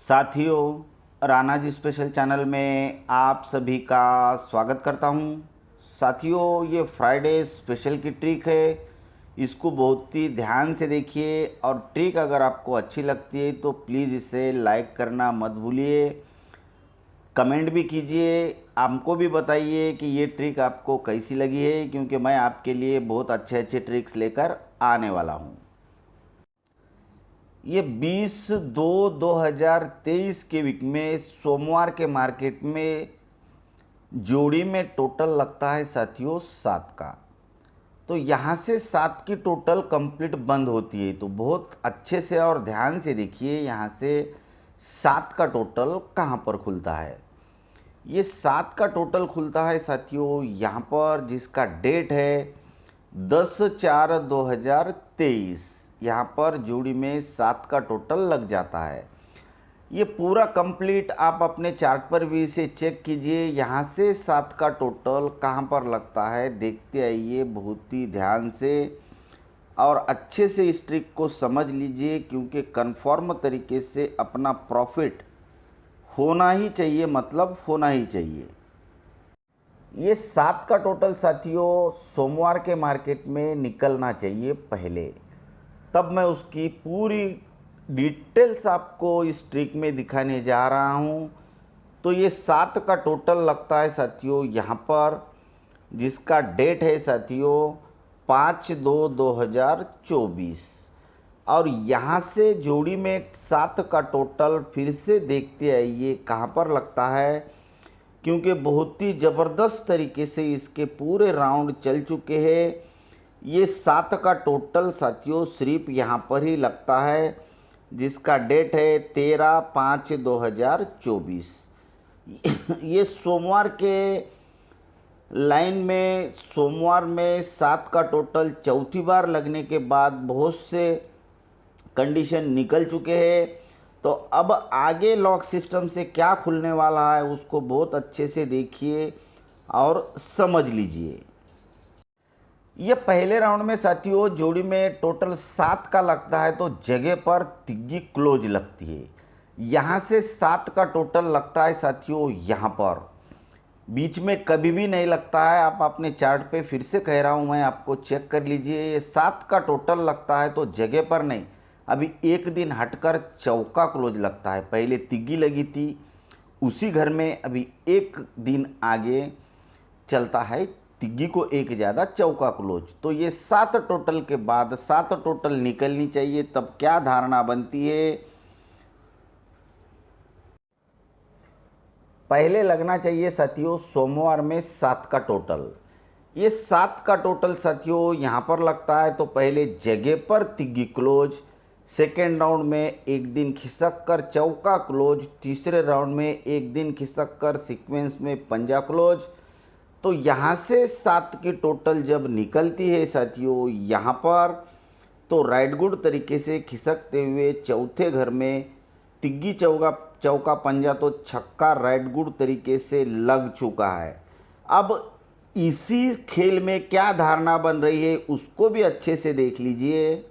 साथियों, Rana ji special channel में आप सभी का स्वागत करता हूं। साथियों, ये फ्राइडे स्पेशल की ट्रिक है। इसको बहुत ही ध्यान से देखिए और ट्रिक अगर आपको अच्छी लगती है तो प्लीज़ इसे लाइक करना मत भूलिए। कमेंट भी कीजिए, हमको भी बताइए कि ये ट्रिक आपको कैसी लगी है, क्योंकि मैं आपके लिए बहुत अच्छे अच्छे ट्रिक्स लेकर आने वाला हूँ। ये 20/2/2023 के वीक में सोमवार के मार्केट में जोड़ी में टोटल लगता है साथियों 7 का। तो यहाँ से 7 की टोटल कंप्लीट बंद होती है। तो बहुत अच्छे से और ध्यान से देखिए यहाँ से 7 का टोटल कहाँ पर खुलता है। ये 7 का टोटल खुलता है साथियों यहाँ पर, जिसका डेट है 10/4/2023। यहाँ पर जोड़ी में 7 का टोटल लग जाता है। ये पूरा कंप्लीट आप अपने चार्ट पर भी इसे चेक कीजिए। यहाँ से 7 का टोटल कहाँ पर लगता है देखते आइए बहुत ही ध्यान से और अच्छे से इस ट्रिक को समझ लीजिए, क्योंकि कन्फर्म तरीके से अपना प्रॉफिट होना ही चाहिए, मतलब होना ही चाहिए। ये 7 का टोटल साथियों सोमवार के मार्केट में निकलना चाहिए पहले, तब मैं उसकी पूरी डिटेल्स आपको इस ट्रिक में दिखाने जा रहा हूँ। तो ये 7 का टोटल लगता है साथियों यहाँ पर, जिसका डेट है साथियों 5/2/2024। और यहाँ से जोड़ी में 7 का टोटल फिर से देखते आइए कहाँ पर लगता है, क्योंकि बहुत ही ज़बरदस्त तरीके से इसके पूरे राउंड चल चुके हैं। ये 7 का टोटल साथियों सिर्फ यहाँ पर ही लगता है, जिसका डेट है 13/5/2024। ये सोमवार के लाइन में सोमवार में 7 का टोटल चौथी बार लगने के बाद बहुत से कंडीशन निकल चुके हैं। तो अब आगे लॉक सिस्टम से क्या खुलने वाला है उसको बहुत अच्छे से देखिए और समझ लीजिए। ये पहले राउंड में साथियों जोड़ी में टोटल 7 का लगता है, तो जगह पर तिग्गी क्लोज लगती है। यहाँ से 7 का टोटल लगता है साथियों यहाँ पर, बीच में कभी भी नहीं लगता है। आप अपने चार्ट पे फिर से कह रहा हूँ मैं, आपको चेक कर लीजिए। ये 7 का टोटल लगता है तो जगह पर नहीं, अभी एक दिन हटकर चौका क्लोज लगता है। पहले तिग्गी लगी थी उसी घर में, अभी एक दिन आगे चलता है तिग्गी को एक ज़्यादा चौका क्लोज। तो ये 7 टोटल के बाद 7 टोटल निकलनी चाहिए, तब क्या धारणा बनती है। पहले लगना चाहिए साथियों सोमवार में 7 का टोटल। ये 7 का टोटल साथियों यहाँ पर लगता है, तो पहले जगह पर तिग्गी क्लोज, सेकेंड राउंड में एक दिन खिसक कर चौका क्लोज, तीसरे राउंड में एक दिन खिसक कर सीक्वेंस में पंजा क्लोज। तो यहाँ से 7 की टोटल जब निकलती है साथियों यहाँ पर, तो राइट गुड तरीके से खिसकते हुए चौथे घर में तिग्गी चौका पंजा, तो छक्का राइट गुड तरीके से लग चुका है। अब इसी खेल में क्या धारणा बन रही है उसको भी अच्छे से देख लीजिए।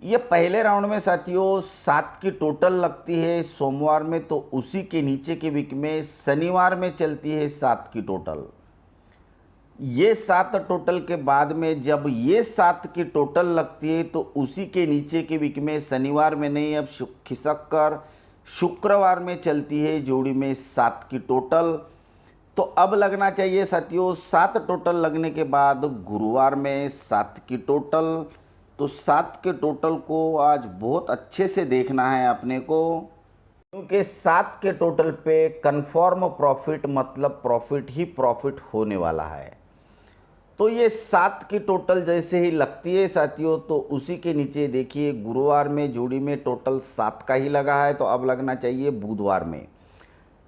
ये पहले राउंड में साथियों 7 की टोटल लगती है सोमवार में, तो उसी के नीचे के वीक में शनिवार में चलती है 7 की टोटल। ये 7 टोटल के बाद में जब ये 7 की टोटल लगती है, तो उसी के नीचे के वीक में शनिवार में नहीं, अब खिसक कर शुक्रवार में चलती है जोड़ी में 7 की टोटल। तो अब लगना चाहिए साथियों 7 टोटल लगने के बाद गुरुवार में 7 की टोटल। तो 7 के टोटल को आज बहुत अच्छे से देखना है अपने को, क्योंकि 7 के टोटल पे कन्फर्म प्रॉफिट, मतलब प्रॉफिट ही प्रॉफिट होने वाला है। तो ये 7 की टोटल जैसे ही लगती है साथियों, तो उसी के नीचे देखिए गुरुवार में जोड़ी में टोटल 7 का ही लगा है, तो अब लगना चाहिए बुधवार में।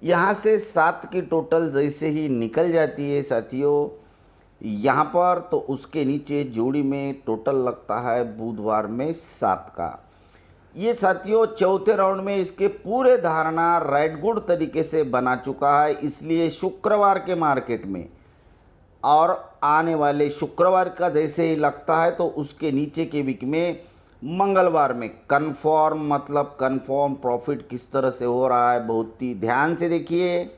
यहाँ से 7 की टोटल जैसे ही निकल जाती है साथियों यहाँ पर, तो उसके नीचे जोड़ी में टोटल लगता है बुधवार में 7 का। ये साथियों चौथे राउंड में इसके पूरे धारणा राइट गुड तरीके से बना चुका है, इसलिए शुक्रवार के मार्केट में और आने वाले शुक्रवार का जैसे ही लगता है, तो उसके नीचे के वीक में मंगलवार में कन्फर्म मतलब कन्फर्म प्रॉफिट किस तरह से हो रहा है, बहुत ही ध्यान से देखिए।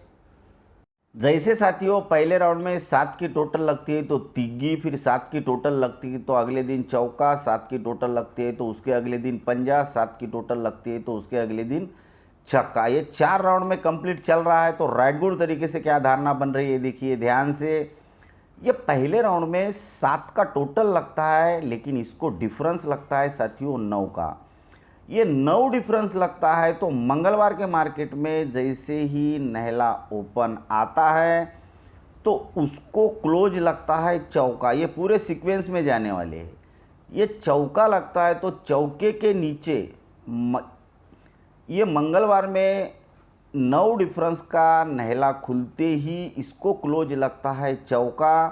जैसे साथियों पहले राउंड में 7 की टोटल लगती है तो तिग्गी, फिर 7 की टोटल लगती है तो अगले दिन चौका, 7 की टोटल लगती है तो उसके अगले दिन पंजा, 7 की टोटल लगती है तो उसके अगले दिन छक्का। ये 4 राउंड में कंप्लीट चल रहा है। तो राइट गुड तरीके से क्या धारणा बन रही है देखिए ध्यान से। ये पहले राउंड में 7 का टोटल लगता है, लेकिन इसको डिफरेंस लगता है साथियों 9 का। ये 9 डिफरेंस लगता है तो मंगलवार के मार्केट में जैसे ही नहला ओपन आता है तो उसको क्लोज लगता है चौका। ये पूरे सीक्वेंस में जाने वाले हैं। ये चौका लगता है तो चौके के नीचे ये मंगलवार में 9 डिफरेंस का नहला खुलते ही इसको क्लोज लगता है चौका।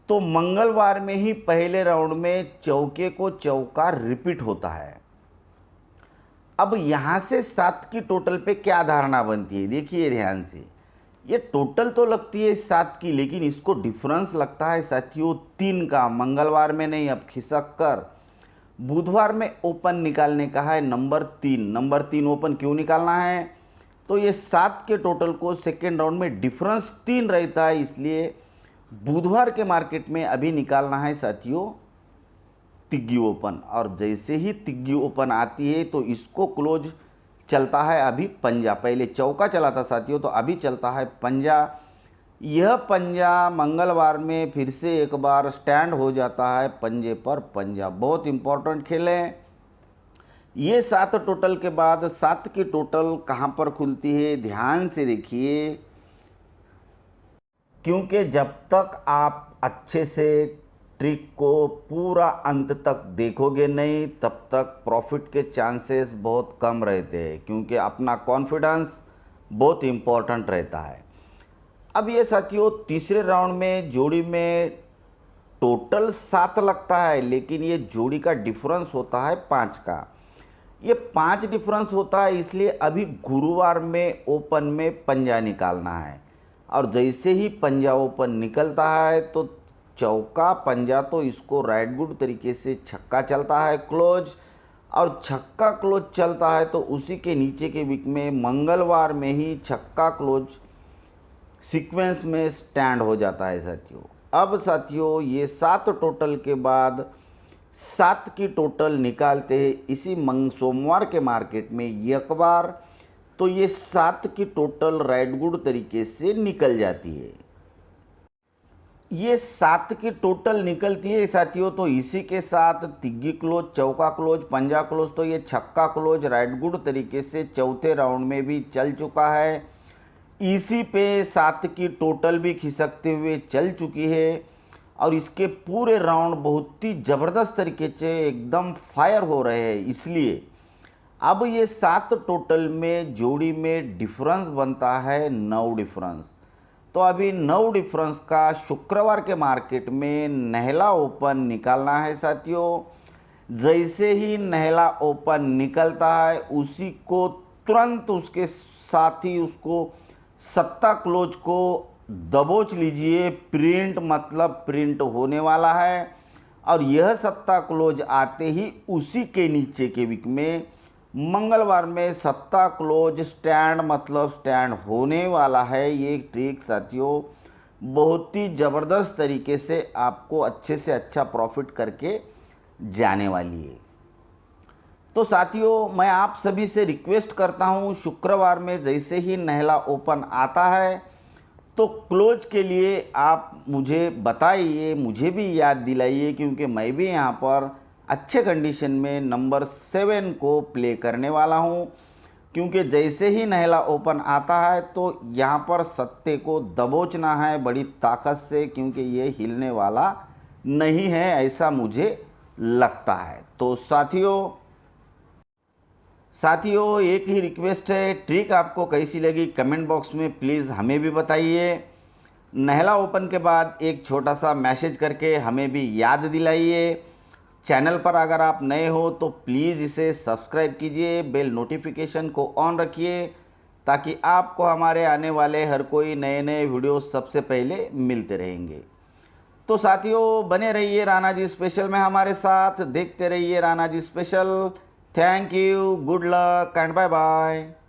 तो मंगलवार में ही पहले राउंड में चौके को चौका रिपीट होता है। अब यहाँ से 7 की टोटल पे क्या धारणा बनती है देखिए ध्यान से। ये टोटल तो लगती है 7 की, लेकिन इसको डिफरेंस लगता है साथियों 3 का। मंगलवार में नहीं, अब खिसक कर बुधवार में ओपन निकालने का है नंबर 3। नंबर 3 ओपन क्यों निकालना है? तो ये 7 के टोटल को सेकेंड राउंड में डिफरेंस 3 रहता है, इसलिए बुधवार के मार्केट में अभी निकालना है साथियों तिग्गी ओपन। और जैसे ही तिग्गी ओपन आती है तो इसको क्लोज चलता है अभी पंजा। पहले चौका चला था साथियों, तो अभी चलता है पंजा। यह पंजा मंगलवार में फिर से एक बार स्टैंड हो जाता है पंजे पर पंजा। बहुत इंपॉर्टेंट खेल है ये। 7 टोटल के बाद 7 की टोटल कहाँ पर खुलती है ध्यान से देखिए, क्योंकि जब तक आप अच्छे से ट्रिक को पूरा अंत तक देखोगे नहीं तब तक प्रॉफिट के चांसेस बहुत कम रहते हैं, क्योंकि अपना कॉन्फिडेंस बहुत इम्पोर्टेंट रहता है। अब ये साथियों तीसरे राउंड में जोड़ी में टोटल 7 लगता है, लेकिन ये जोड़ी का डिफरेंस होता है 5 का। ये 5 डिफरेंस होता है, इसलिए अभी गुरुवार में ओपन में पंजा निकालना है। और जैसे ही पंजा ओपन निकलता है तो चौका पंजा, तो इसको राइट गुड तरीके से छक्का चलता है क्लोज। और छक्का क्लोज चलता है तो उसी के नीचे के वीक में मंगलवार में ही छक्का क्लोज सीक्वेंस में स्टैंड हो जाता है साथियों। अब साथियों ये 7 टोटल के बाद 7 की टोटल निकालते हैं इसी सोमवार के मार्केट में एक बार, तो ये 7 की टोटल राइट गुड तरीके से निकल जाती है। ये 7 की टोटल निकलती है साथियों, तो इसी के साथ तिग्गी क्लोज, चौका क्लोज, पंजा क्लोज, तो ये छक्का क्लोज राइट गुड तरीके से चौथे राउंड में भी चल चुका है। इसी पे 7 की टोटल भी खिसकते हुए चल चुकी है। और इसके पूरे राउंड बहुत ही ज़बरदस्त तरीके से एकदम फायर हो रहे हैं। इसलिए अब ये 7 टोटल में जोड़ी में डिफरेंस बनता है 9 डिफरेंस। तो अभी 9 डिफरेंस का शुक्रवार के मार्केट में नहला ओपन निकालना है साथियों। जैसे ही नहला ओपन निकलता है उसी को तुरंत उसके साथ ही उसको सत्ता क्लोज को दबोच लीजिए। प्रिंट मतलब प्रिंट होने वाला है। और यह सत्ता क्लोज आते ही उसी के नीचे के वीक में मंगलवार में सत्ता क्लोज स्टैंड मतलब स्टैंड होने वाला है। ये ट्रिक साथियों बहुत ही ज़बरदस्त तरीके से आपको अच्छे से अच्छा प्रॉफिट करके जाने वाली है। तो साथियों मैं आप सभी से रिक्वेस्ट करता हूँ, शुक्रवार में जैसे ही नहला ओपन आता है तो क्लोज के लिए आप मुझे बताइए, मुझे भी याद दिलाइए, क्योंकि मैं भी यहाँ पर अच्छे कंडीशन में नंबर 7 को प्ले करने वाला हूँ। क्योंकि जैसे ही नहला ओपन आता है तो यहाँ पर सत्ते को दबोचना है बड़ी ताकत से, क्योंकि ये हिलने वाला नहीं है ऐसा मुझे लगता है। तो साथियों एक ही रिक्वेस्ट है, ट्रिक आपको कैसी लगी कमेंट बॉक्स में प्लीज़ हमें भी बताइए। नहला ओपन के बाद एक छोटा सा मैसेज करके हमें भी याद दिलाइए। चैनल पर अगर आप नए हो तो प्लीज़ इसे सब्सक्राइब कीजिए, बेल नोटिफिकेशन को ऑन रखिए, ताकि आपको हमारे आने वाले हर कोई नए नए वीडियो सबसे पहले मिलते रहेंगे। तो साथियों बने रहिए राणा जी स्पेशल में हमारे साथ, देखते रहिए Rana ji special. Thank you, good luck and bye bye.